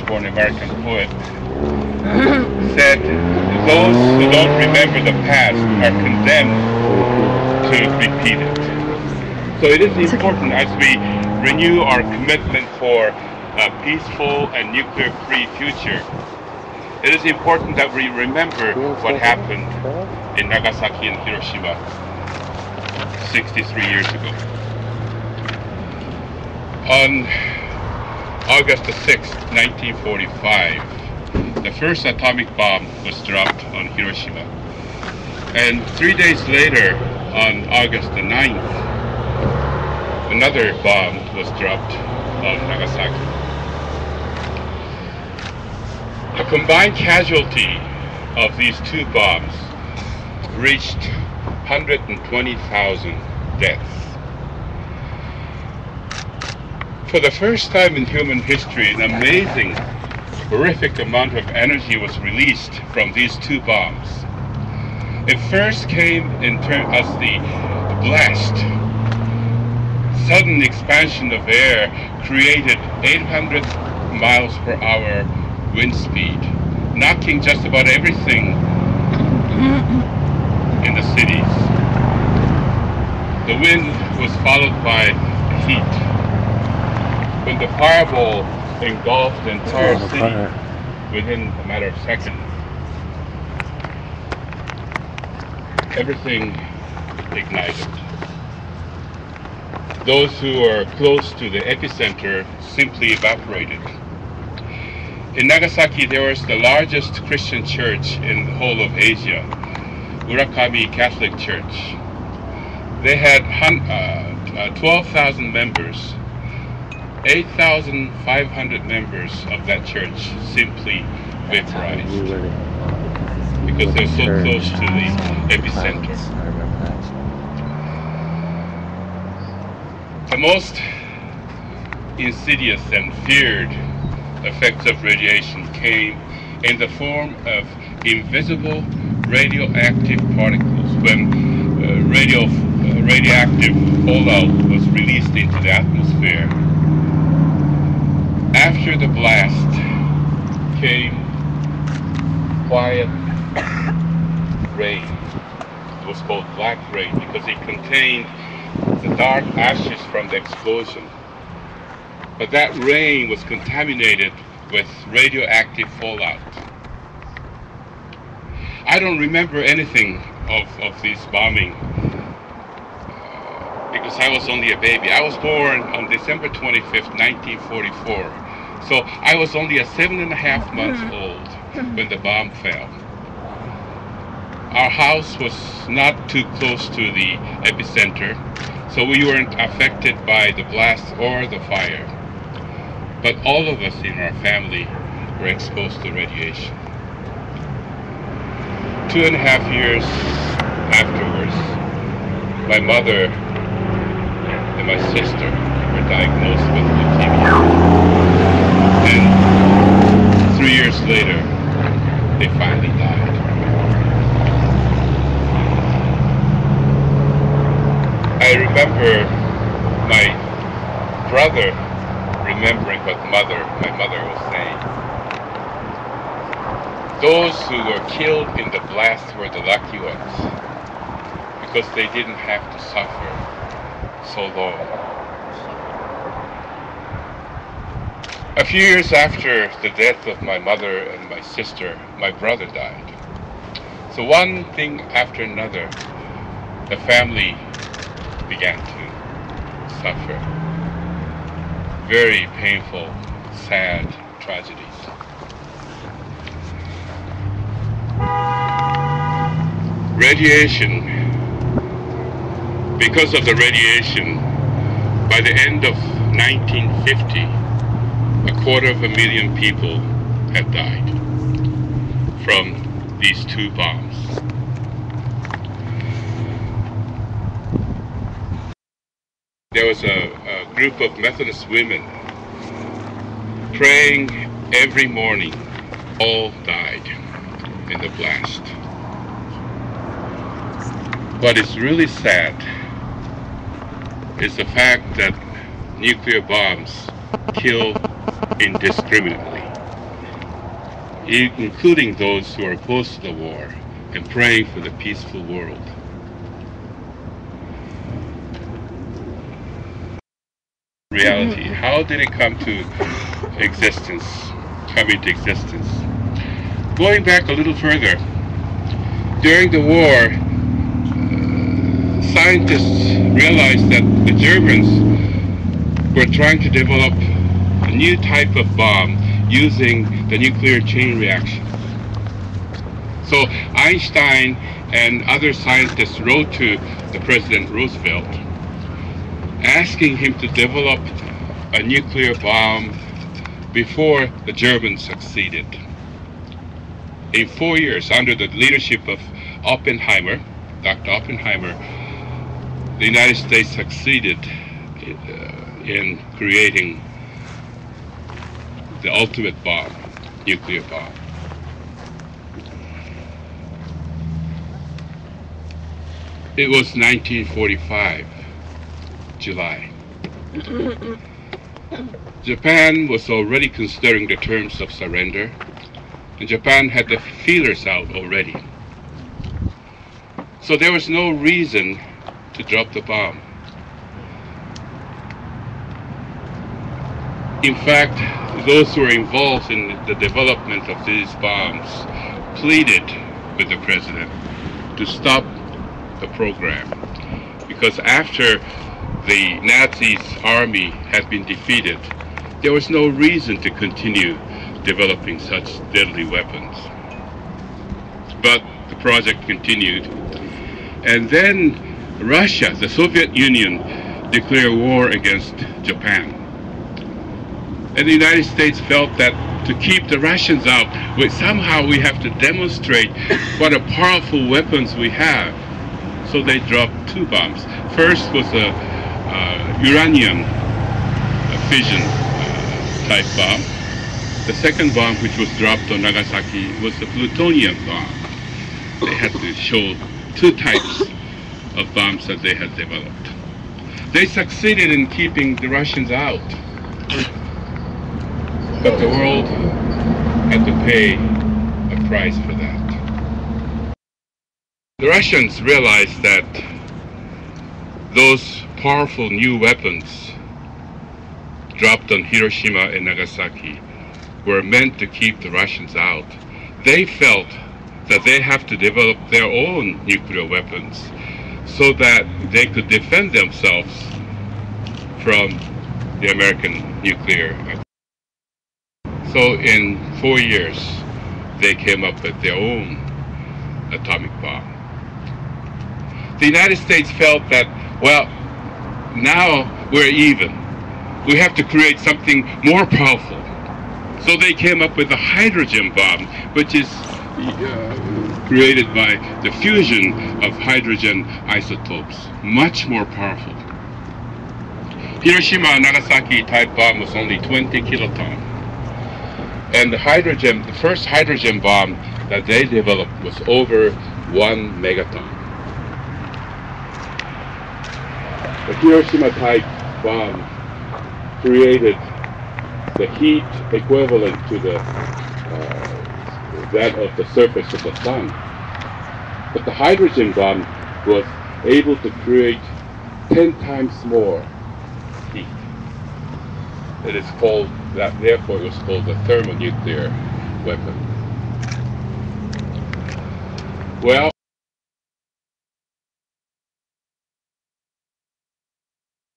French-born American poet, said, "Those who don't remember the past are condemned to repeat it." So it is important as we renew our commitment for a peaceful and nuclear-free future. It is important that we remember what happened in Nagasaki and Hiroshima 63 years ago. On August the 6th, 1945, the first atomic bomb was dropped on Hiroshima. And 3 days later, on August the 9th, another bomb was dropped on Nagasaki. The combined casualty of these two bombs reached 120,000 deaths. For the first time in human history, an amazing, horrific amount of energy was released from these two bombs. It first came as the blast. Sudden expansion of air created 800 miles per hour wind speed, knocking just about everything in the cities. The wind was followed by heat. When the fireball engulfed the entire city within a matter of seconds, everything ignited. Those who are close to the epicenter simply evaporated. In Nagasaki, there was the largest Christian church in the whole of Asia, Urakami Catholic Church. They had 12,000 members. 8,500 members of that church simply vaporized because they're so close to the epicenter. The most insidious and feared effects of radiation came in the form of invisible radioactive particles. When radioactive fallout was released into the atmosphere, after the blast came quiet rain. It was called black rain because it contained the dark ashes from the explosion. But that rain was contaminated with radioactive fallout. I don't remember anything of this bombing because I was only a baby. I was born on December 25th, 1944. So I was only 7.5 months old when the bomb fell. Our house was not too close to the epicenter, so we weren't affected by the blast or the fire. But all of us in our family were exposed to radiation. 2.5 years afterwards, my mother and my sister were diagnosed with leukemia. And 3 years later, they finally died. I remember my brother remembering what my mother was saying. Those who were killed in the blast were the lucky ones because they didn't have to suffer so long. A few years after the death of my mother and my sister, my brother died. So one thing after another, the family began to suffer. Very painful, sad tragedies. Radiation. Because of the radiation, by the end of 1950, 250,000 people had died from these two bombs. There was a group of Methodist women praying every morning. All died in the blast. What is really sad is the fact that nuclear bombs kill indiscriminately. including those who are opposed to the war and praying for the peaceful world. Reality. How did it come into existence? Going back a little further, during the war, scientists realized that the Germans were trying to develop a new type of bomb using the nuclear chain reaction. So Einstein and other scientists wrote to the President Roosevelt asking him to develop a nuclear bomb before the Germans succeeded. In 4 years, under the leadership of Oppenheimer, Dr. Oppenheimer, the United States succeeded in creating the ultimate bomb, nuclear bomb. It was 1945, July. Japan was already considering the terms of surrender, and Japan had the feelers out already. So there was no reason to drop the bomb. In fact, those who were involved in the development of these bombs pleaded with the president to stop the program, because after the Nazis' army had been defeated, there was no reason to continue developing such deadly weapons. But the project continued, and then Russia, the Soviet Union, declared war against Japan. And the United States felt that to keep the Russians out, somehow we have to demonstrate what a powerful weapons we have. So they dropped two bombs. First was a uranium fission type bomb. The second bomb, which was dropped on Nagasaki, was the plutonium bomb. They had to show two types of bombs that they had developed. They succeeded in keeping the Russians out, but the world had to pay a price for that. The Russians realized that those powerful new weapons dropped on Hiroshima and Nagasaki were meant to keep the Russians out. They felt that they have to develop their own nuclear weapons so that they could defend themselves from the American nuclear. So in 4 years, they came up with their own atomic bomb. The United States felt that, well, now we're even. We have to create something more powerful. So they came up with the hydrogen bomb, which is created by the fusion of hydrogen isotopes, much more powerful. Hiroshima and Nagasaki type bomb was only 20 kiloton. And the first hydrogen bomb that they developed was over 1 megaton. The Hiroshima type bomb created the heat equivalent to that of the surface of the sun. But the hydrogen bomb was able to create 10 times more heat. It is called that. Therefore, it was called the thermonuclear weapon. Well,